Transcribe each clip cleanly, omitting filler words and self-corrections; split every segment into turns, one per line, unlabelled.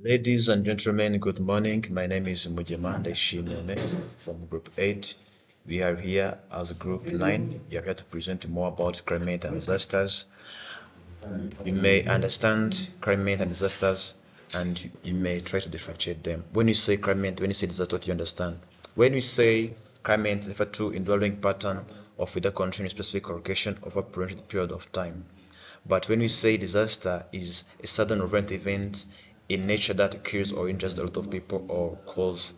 Ladies and gentlemen, good morning. My name is Mujamanda Shimeme from Group 8. We are here as Group 9. We are here to present more about climate and disasters. You may understand climate and disasters and you may try to differentiate them. When you say climate, when you say disaster, what do you understand? When we say climate, refer to indwelling pattern of weather condition in specific location over a prolonged period of time. But when we say disaster is a sudden event in nature that kills or injures a lot of people or cause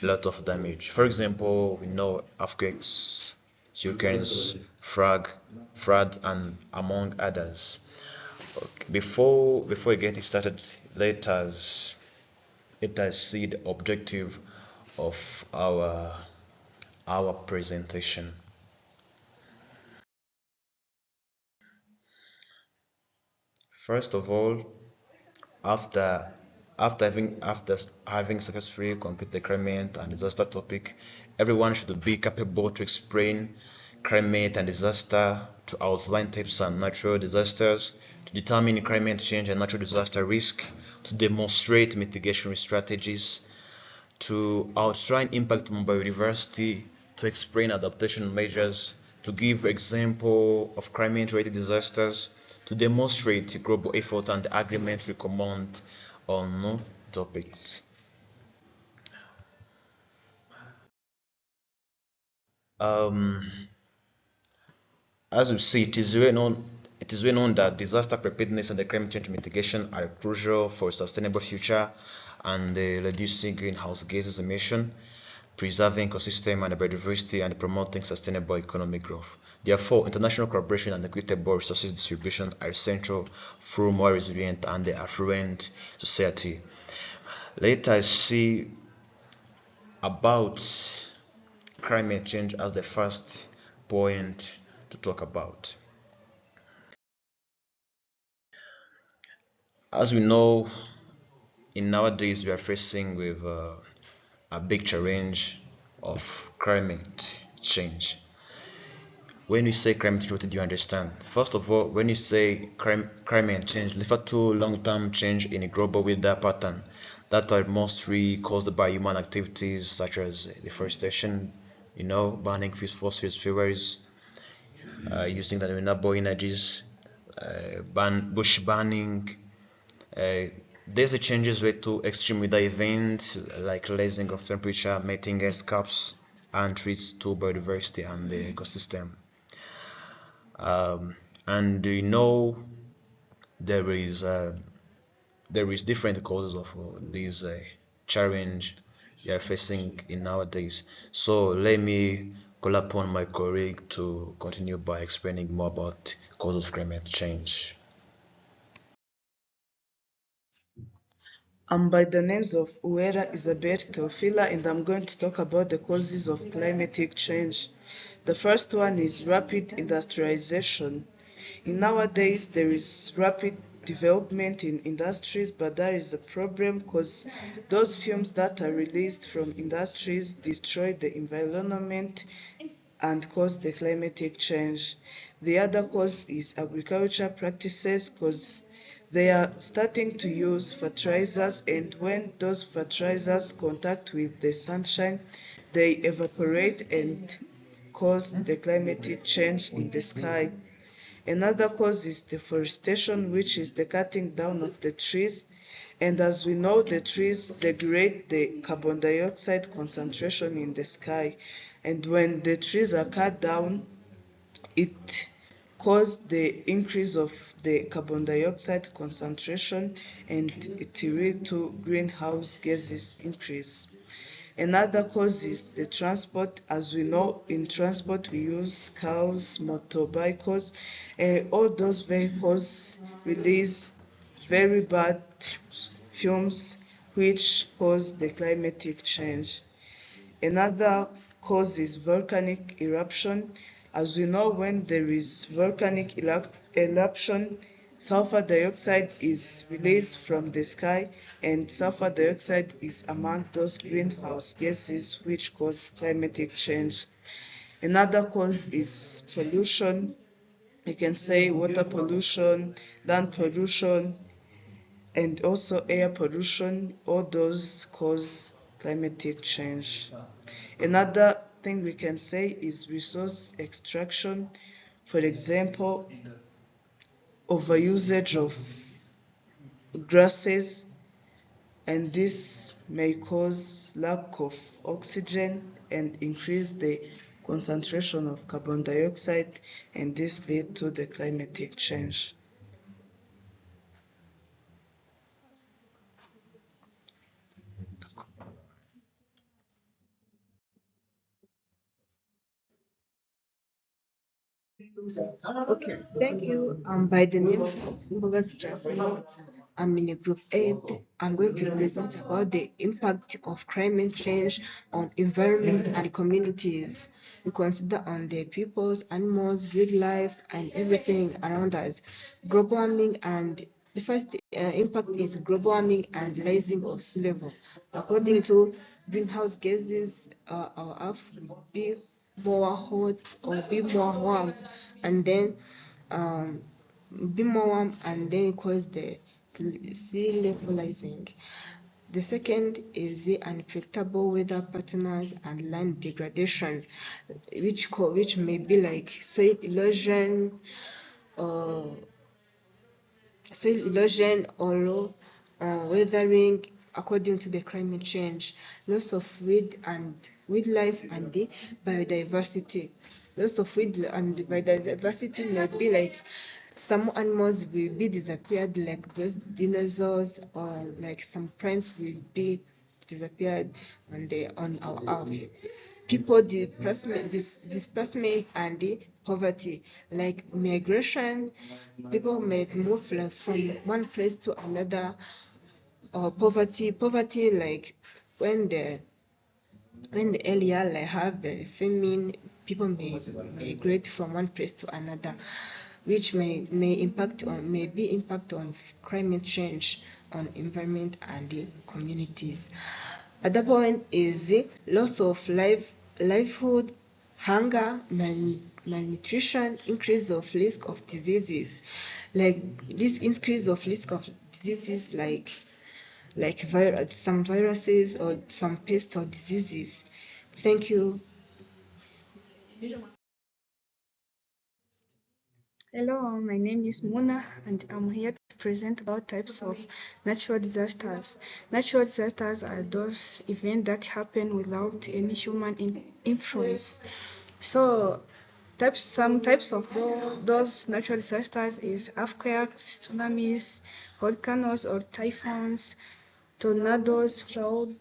a lot of damage. For example, we know earthquakes, hurricanes, flood, and among others. Okay. Before we get started, let us see the objective of our presentation. First of all, after having successfully completed the climate and disaster topic, everyone should be capable to explain climate and disaster, to outline types and natural disasters, to determine climate change and natural disaster risk, to demonstrate mitigation strategies, to outline impact on biodiversity, to explain adaptation measures, to give example of climate-related disasters, to demonstrate global effort and agreement recommend on topics. Um, as we see, it is well known that disaster preparedness and the climate change mitigation are crucial for a sustainable future and reducing greenhouse gases emission, preserving ecosystem and biodiversity, and promoting sustainable economic growth. Therefore, international collaboration and equitable resources distribution are essential for more resilient and affluent society. Let us see about climate change as the first point to talk about. As we know, in nowadays we are facing with a big challenge of climate change. When you say climate change, what do you understand? First of all, when you say climate change, refer to long-term change in a global weather pattern that are mostly caused by human activities such as deforestation, burning fossil fuels, using the renewable energies, bush burning. These changes led to extreme weather events like rising of temperature, melting ice caps, and threats to biodiversity and the ecosystem. And there is uh, there is different causes of this challenge we are facing in nowadays. So let me call upon my colleague to continue by explaining more about causes of climate change.
I'm by the names of Uera Isabel Teofila, and I'm going to talk about the causes of climatic change. The first one is rapid industrialization. In nowadays, there is rapid development in industries, but there is a problem because those fumes that are released from industries destroy the environment and cause the climatic change. The other cause is agriculture practices because they are starting to use fertilizers, and when those fertilizers contact with the sunshine, they evaporate and cause the climatic change in the sky. Another cause is deforestation, which is the cutting down of the trees. And as we know, the trees degrade the carbon dioxide concentration in the sky. And when the trees are cut down, it causes the increase of the carbon dioxide concentration, and it will lead to greenhouse gases increase. Another cause is the transport. As we know, in transport we use cars, motorbikes. All those vehicles release very bad fumes which cause the climatic change. Another cause is volcanic eruption. As we know, when there is volcanic eruption, sulfur dioxide is released from the sky, and sulfur dioxide is among those greenhouse gases which cause climatic change. Another cause is pollution. We can say water pollution, land pollution, and also air pollution. All those cause climatic change. Another thing we can say is resource extraction. For example, overusage of grasses, and this may cause lack of oxygen and increase the concentration of carbon dioxide, and this lead to the climatic change.
Okay, thank you. By the name of Mbogas Jasmine, I'm in a group 8. I'm going to present about the impact of climate change on environment and communities. We consider on the peoples, animals, wildlife, and everything around us. Global warming and the first impact is global warming and rising of sea level. According to greenhouse gases, our Earth will be more hot or be more warm, and then um, be more warm, and then cause the sea level rising. The second is the unpredictable weather patterns and land degradation, which may be like soil erosion, uh, or weathering according to the climate change, loss of wildlife and the biodiversity. Loss of wild and biodiversity may be like some animals will be disappeared, like those dinosaurs, or like some plants will be disappeared on our earth. People displacement and the poverty, like migration. People may move from one place to another, or poverty like when the area like have the famine, people may migrate from one place to another, which may be impact on climate change on environment and the communities. Other point is the loss of livelihood, hunger, malnutrition, increase of risk of diseases. Like this increase of risk of diseases like some viruses or some pests or diseases. Thank you.
Hello, my name is Muna, and I'm here to present about types of natural disasters. Natural disasters are those events that happen without any human influence. So, some types of those natural disasters is earthquakes, tsunamis, volcanoes or typhoons, tornadoes, flood,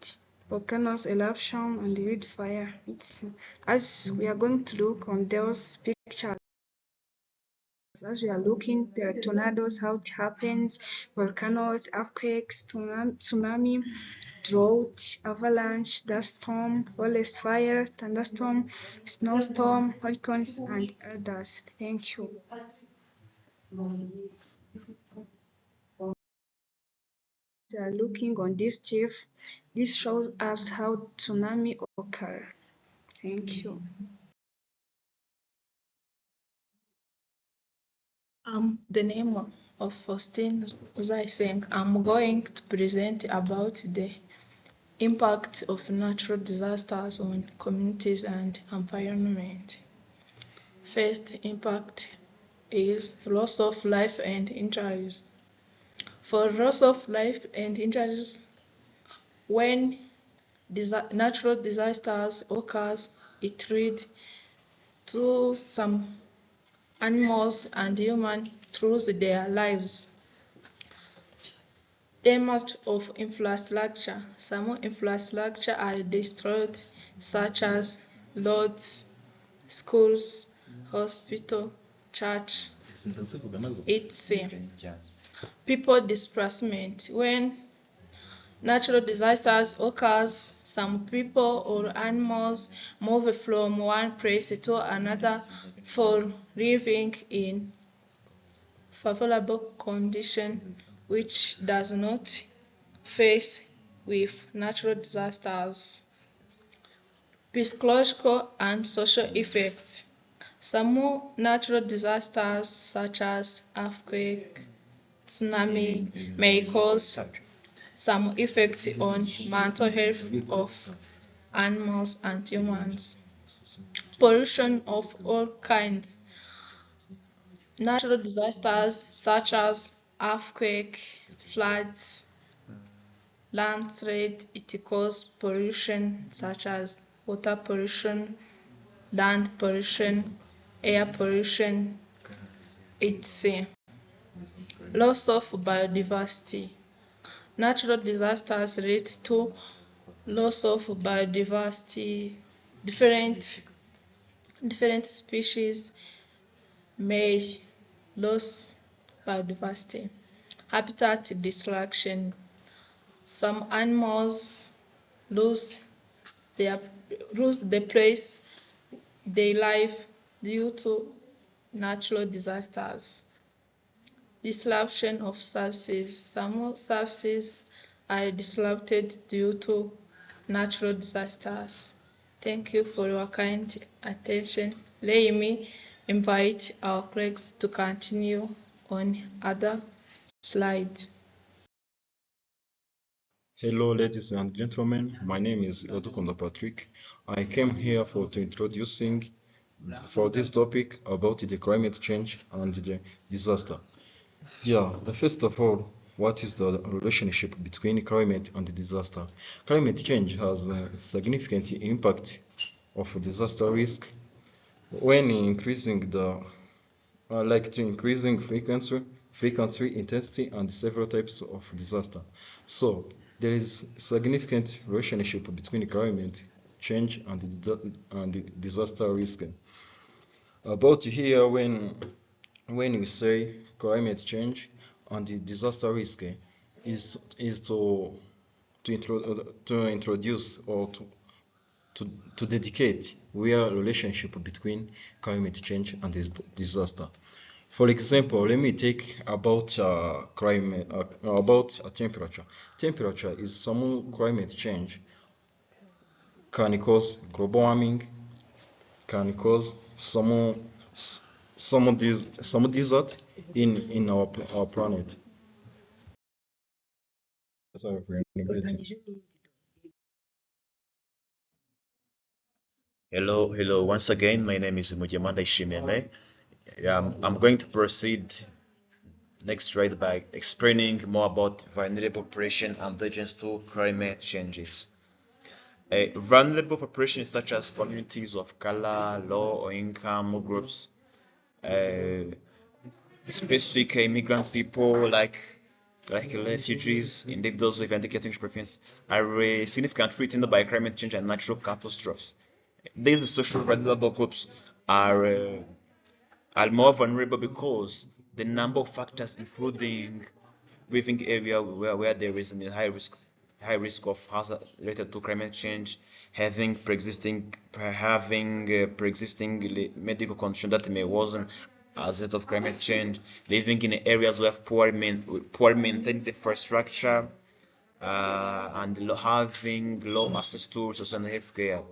volcanoes, eruption, and wildfire. As we are going to look on those pictures. As we are looking, there are tornadoes, how it happens, volcanoes, earthquakes, tsunami, drought, avalanche, dust storm, forest fire, thunderstorm, snowstorm, hurricanes, and others. Thank you. We are looking on this chief. This shows us how tsunami occur. Thank you. The name of Faustine Zaiseng. I'm going to present about the impact of natural disasters on communities and environment. First impact is loss of life and injuries. For loss of life and injuries, when natural disasters occurs, it leads to some animals and humans lose their lives. Damage of infrastructure. Some infrastructure are destroyed, such as roads, schools, hospital, church, etc. People displacement. When natural disasters occurs, some people or animals move from one place to another for living in favorable condition, which does not face with natural disasters. Psychological and social effects. Some natural disasters such as earthquake,
tsunami may cause some effect on mental health of animals and humans. Pollution of all kinds. Natural disasters such as earthquake, floods, landslide, it causes pollution such as water pollution, land pollution, air pollution, etc. Loss of biodiversity. Natural disasters lead to loss of biodiversity. Different species may lose biodiversity. Habitat destruction. Some animals lose the place they live due to natural disasters. Disruption of services. Some services are disrupted due to natural disasters. Thank you for your kind attention. Let me invite our colleagues to continue on other slides.
Hello, ladies and gentlemen. My name is Odukondo Patrick. I came here to introducing for this topic about the climate change and the disaster. The first of all, what is the relationship between climate and the disaster? Climate change has a significant impact of disaster risk when increasing increasing frequency, intensity, and several types of disaster. So there is significant relationship between climate change and the disaster risk. About here, when we say climate change and the disaster risk is to introduce or to dedicate real relationship between climate change and disaster. For example, let me take about climate about temperature. Temperature is some climate change can cause global warming, can cause some desert in our planet.
Hello. Once again, my name is Mujamanda Ishimeme. I'm going to proceed next right by explaining more about vulnerable population and agents to climate changes. Vulnerable populations such as communities of color, low or income groups, specific immigrant people like refugees, individuals with indicating preference are significantly threatened by climate change and natural catastrophes. These social vulnerable groups are more vulnerable because the number of factors, including living area where there is a high risk of hazard related to climate change, having pre-existing medical condition that may worsen as a result of climate change, living in areas where poor maintained infrastructure, and having low access to resources and health care.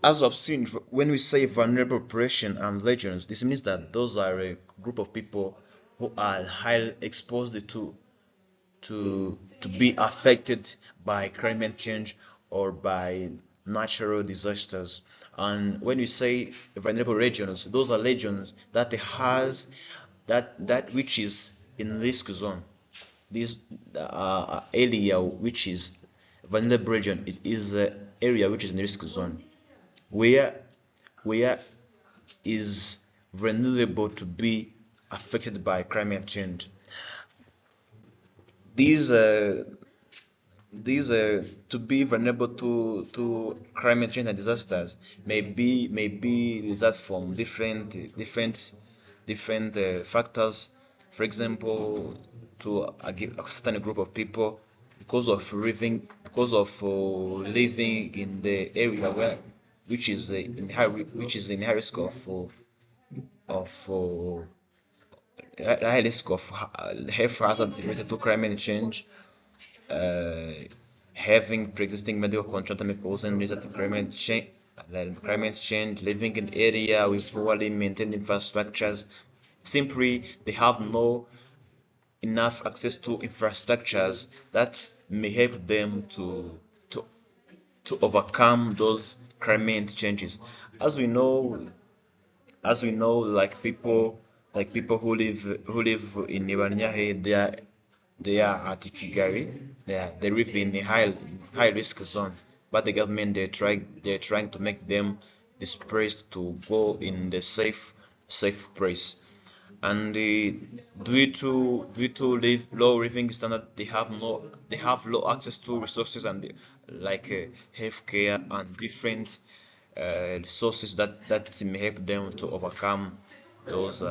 As I've seen, when we say vulnerable population and regions, this means that those are a group of people who are highly exposed to be affected by climate change or by natural disasters. And when we say vulnerable regions, those are regions that has that which is in risk zone. This area which is vulnerable region, it is the area which is in risk zone, where is vulnerable to be affected by climate change. These to be vulnerable to climate change and disasters may be result from different factors. For example, to a certain group of people because of living in the area which is in high risk of health hazards related to climate change, having pre-existing medical condition that may cause related to climate change, living in area with poorly maintained infrastructures, simply they have no enough access to infrastructures that may help them to to overcome those climate changes. As we know, like people who live in Ibanyahe, they are at Kigali. They live in a high risk zone, but the government they're trying to make them displaced to go in the safe place. And due to low living standard, they have low access to resources and like healthcare and different resources that may help them to overcome those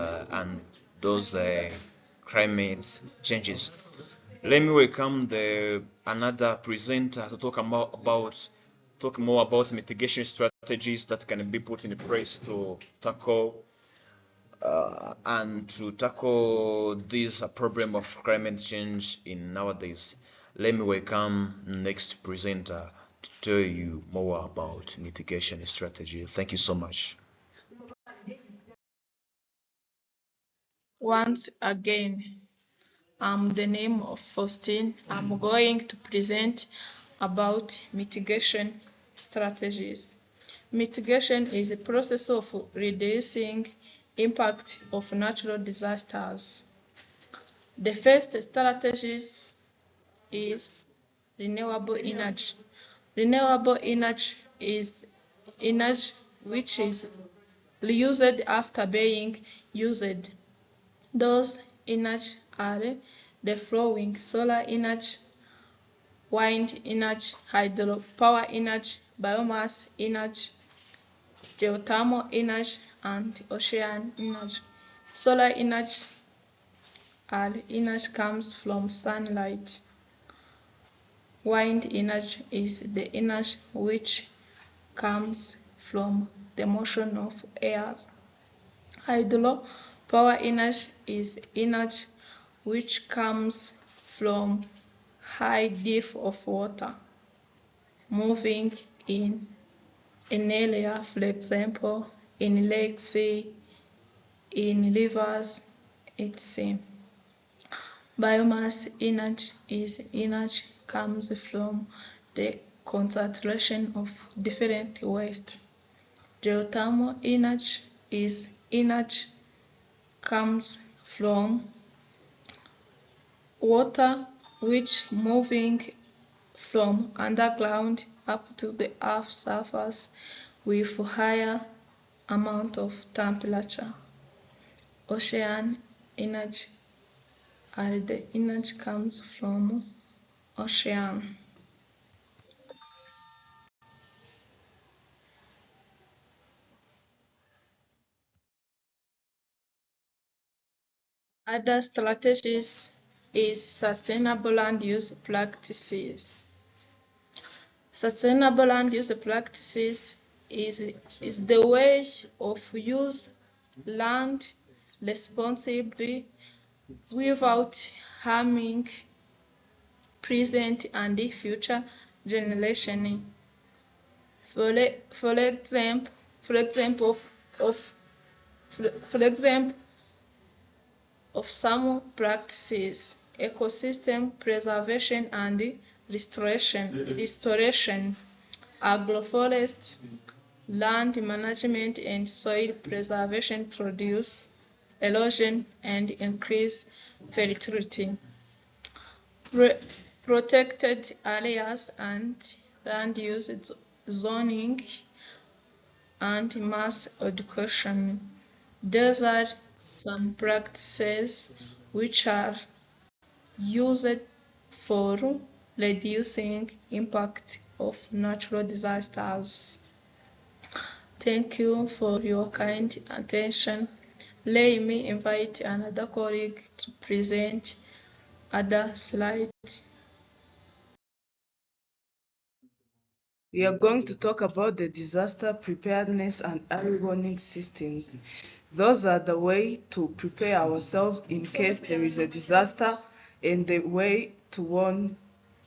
climate changes. Let me welcome the another presenter to talk more about mitigation strategies that can be put in place to tackle this problem of climate change in nowadays. Let me welcome next presenter to tell you more about mitigation strategy. Thank you so much.
Once again, I'm the name of Faustine. I'm going to present about mitigation strategies. Mitigation is a process of reducing impact of natural disasters. The first strategies is renewable energy. Renewable energy is energy which is reused after being used. Those energy are the following: solar energy, wind energy, hydropower energy, biomass energy, geothermal energy, and ocean energy. Solar energy comes from sunlight. Wind energy is the energy which comes from the motion of air. Hydro power energy is energy which comes from high depth of water moving in an area, for example, in lakes, in rivers, etc. Biomass energy is energy comes from the concentration of different waste. Geothermal energy is energy comes from water which moving from underground up to the earth surface with higher amount of temperature. Ocean energy and the energy comes from ocean. Other strategies is sustainable land use practices. Sustainable land use practices is the way of use land responsibly without harming present and future generation. For example of some practices: ecosystem preservation and restoration, agroforest, land management and soil preservation to reduce erosion and increase fertility. Protected areas and land use zoning and mass education. These are some practices which are used for reducing impact of natural disasters. Thank you for your kind attention. Let me invite another colleague to present other slides.
We are going to talk about the disaster preparedness and early warning systems. Those are the way to prepare ourselves in case there is a disaster and the way to warn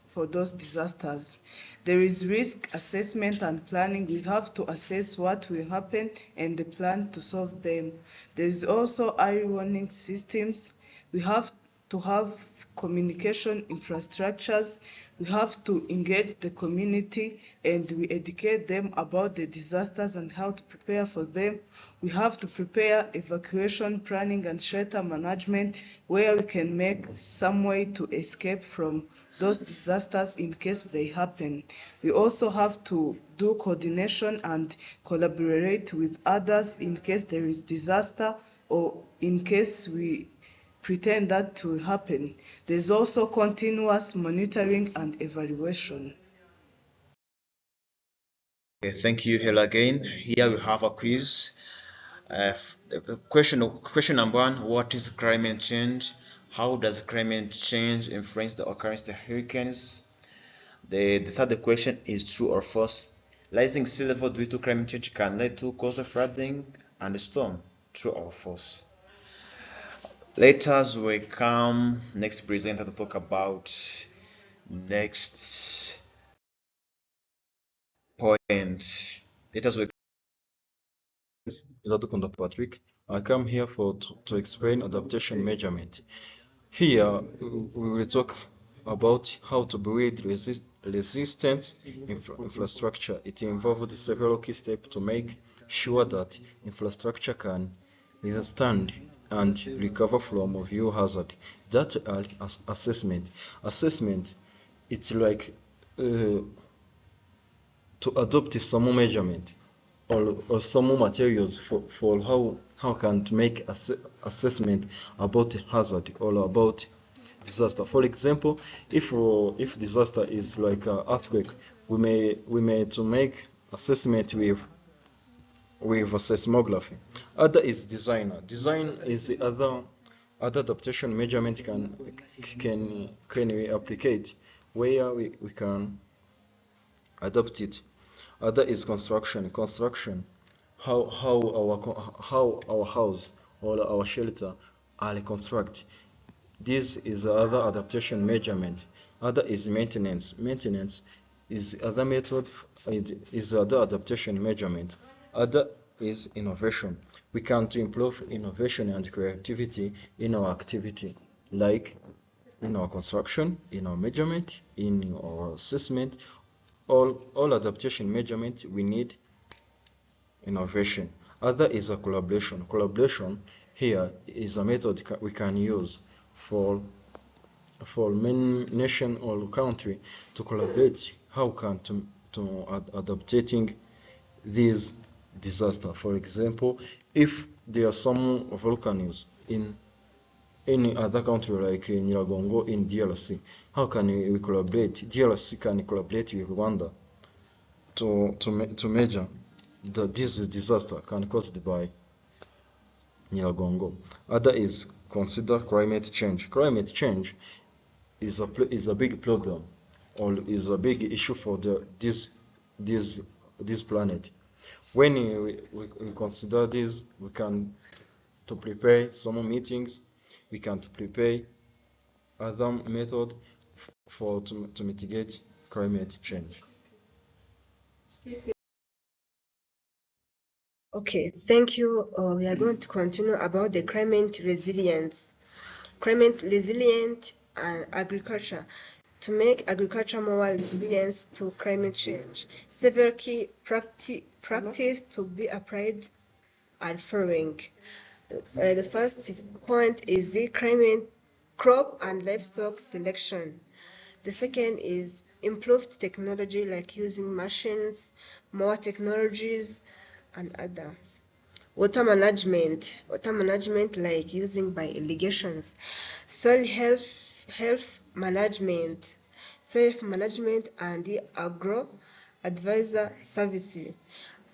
for those disasters. There is risk assessment and planning. We have to assess what will happen and the plan to solve them. There is also early warning systems. We have to have communication infrastructures. We have to engage the community and we educate them about the disasters and how to prepare for them. We have to prepare evacuation planning and shelter management where we can make some way to escape from those disasters in case they happen. We also have to do coordination and collaborate with others in case there is disaster or in case we pretend that will happen. There's also continuous monitoring and evaluation.
Okay, thank you, Hela, again. Here we have a quiz. The question number one: what is climate change? How does climate change influence the occurrence of hurricanes? The third question is true or false. Rising sea level due to climate change can lead to coastal flooding and storm. True or false? Let us welcome next presenter to talk about next point. Let us welcome.
This is Dr. Patrick. I come here to explain adaptation measurement. Here we will talk about how to build resistance infrastructure. It involved several key steps to make sure that infrastructure can withstand and recover from hazard. That are assessment. Assessment, it's like to adopt some measurement or some materials for how can to make assessment about hazard or about disaster. For example, if disaster is like an earthquake, we may to make assessment with a seismography. Other is designer. Design is the other adaptation measurement can we applicate where we can adapt it. Other is construction. Construction, how our house or our shelter are constructed. This is the other adaptation measurement. Other is maintenance. Maintenance is other method. Is other adaptation measurement. Other is innovation. We can to improve innovation and creativity in our activity, like in our construction, in our measurement, in our assessment. All adaptation measurement we need innovation. Other is a collaboration. Collaboration here is a method we can use for many nation or country to collaborate how can to adapting these disaster. For example, if there are some volcanoes in any other country like in Nyiragongo in DRC, how can we collaborate? DRC can collaborate with Rwanda to measure that this disaster can caused by Nyiragongo. Other is consider climate change. Climate change is a big problem or is a big issue for this planet. When we consider this, we can to prepare some meetings. We can prepare other method to mitigate climate change.
Okay, thank you. We are going to continue about the climate resilience. Climate resilient and agriculture. To make agriculture more resilient to climate change, several key practice to be applied are following. The first point is the climate crop and livestock selection. The second is improved technology like using machines, more technologies, and others. Water management like using by irrigations. Soil health management and the agro advisor services.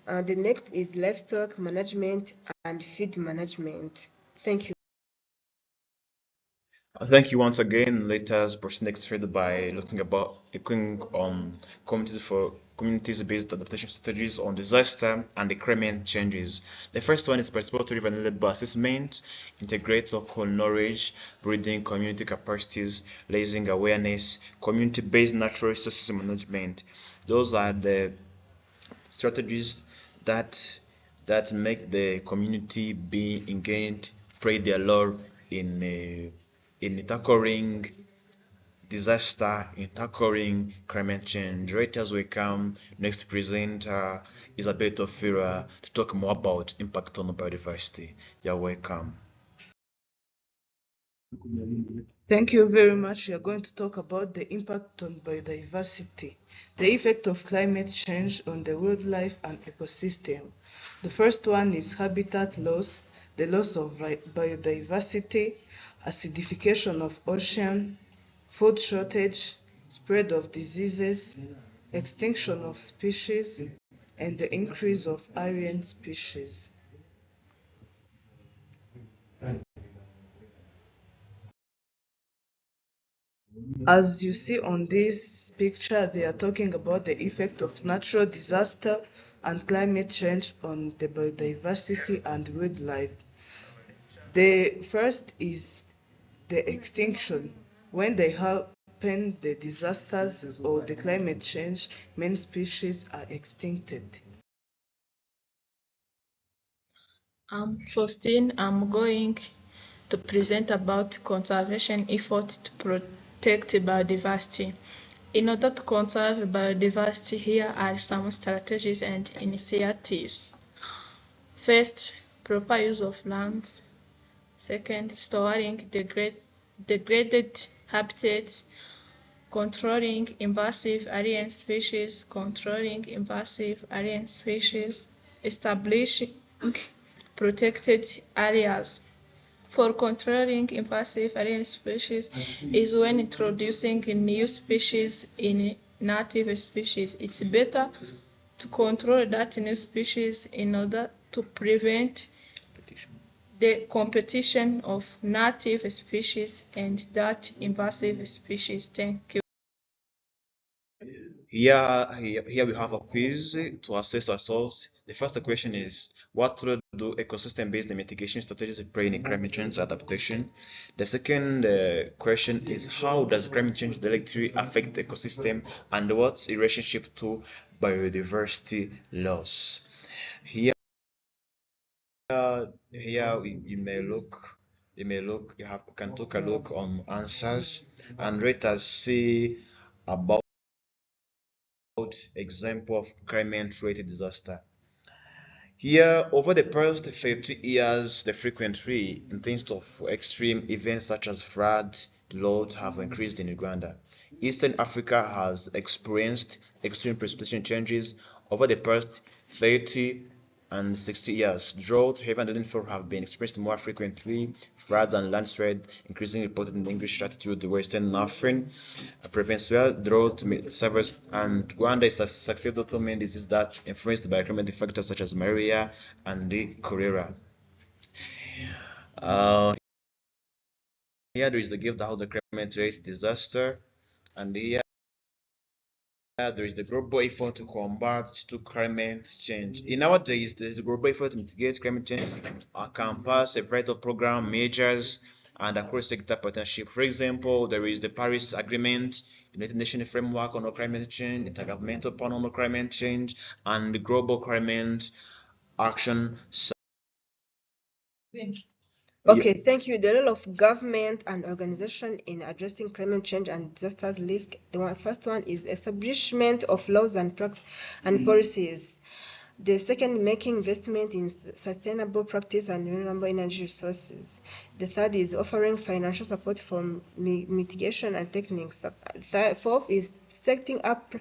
The next is livestock management and feed management. Thank you.
Thank you once again. Let us proceed next further by looking on communities-based adaptation strategies on disaster and the climate changes. The first one is participatory vulnerable assessment, integrate local knowledge, building community capacities, raising awareness, community-based natural resources management. Those are the strategies that make the community be engaged, play their role in tackling disaster, in tackling climate change. Right as we come, next presenter Isabel Tofira to talk more about impact on biodiversity. You're welcome.
Thank you very much. We are going to talk about the impact on biodiversity, the effect of climate change on the wildlife and ecosystem. The first one is habitat loss, the loss of biodiversity, acidification of ocean, food shortage, spread of diseases, extinction of species, and the increase of alien species. As you see on this picture, they are talking about the effect of natural disaster and climate change on the biodiversity and wildlife. The first is the extinction. When they happen, the disasters or the climate change, many species are extincted.
Faustine, I'm going to present about conservation efforts to protect biodiversity. In order to conserve biodiversity, here are some strategies and initiatives. First, proper use of lands. Second, storing degraded habitats. Controlling invasive alien species. Establishing protected areas. For controlling invasive alien species is when introducing new species in native species. It's better to control that new species in order to prevent the competition of native species and that invasive species. Thank you.
Here we have a quiz to assess ourselves. The first question is, what role do ecosystem-based mitigation strategies play in climate change adaptation? The second question is, how does climate change directly affect the ecosystem and what's its relationship to biodiversity loss? Here you can take a look on answers and let us see about example of climate-related disaster. Here, over the past 30 years, the frequency in terms of extreme events such as flood, drought have increased in Uganda. Eastern Africa has experienced extreme precipitation changes over the past 30 and 60 years. Drought, heavy and rainfall have been experienced more frequently. Floods and landslide increasingly reported in the English latitude, the Western Northern Provincial drought suffers, and Rwanda is susceptible to many diseases that influenced by climatic factors such as malaria and the cholera. Here there is the gift of the climate-related disaster, and here there is the global effort to combat to climate change. In nowadays, there is a global effort to mitigate climate change, encompass a variety of program measures and across-sector partnership. For example, there is the Paris Agreement, United Nations Framework on Climate Change, Intergovernmental Panel on Climate Change, and the Global Climate Action.
Okay, thank you. The role of government and organization in addressing climate change and disasters risk. The first one is establishment of laws and policies. The second, making investment in sustainable practice and renewable energy resources. The third is offering financial support for mitigation and techniques. Fourth is setting up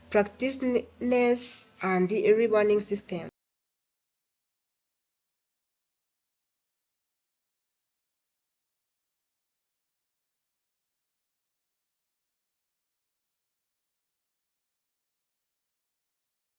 practitioners and the early warning system.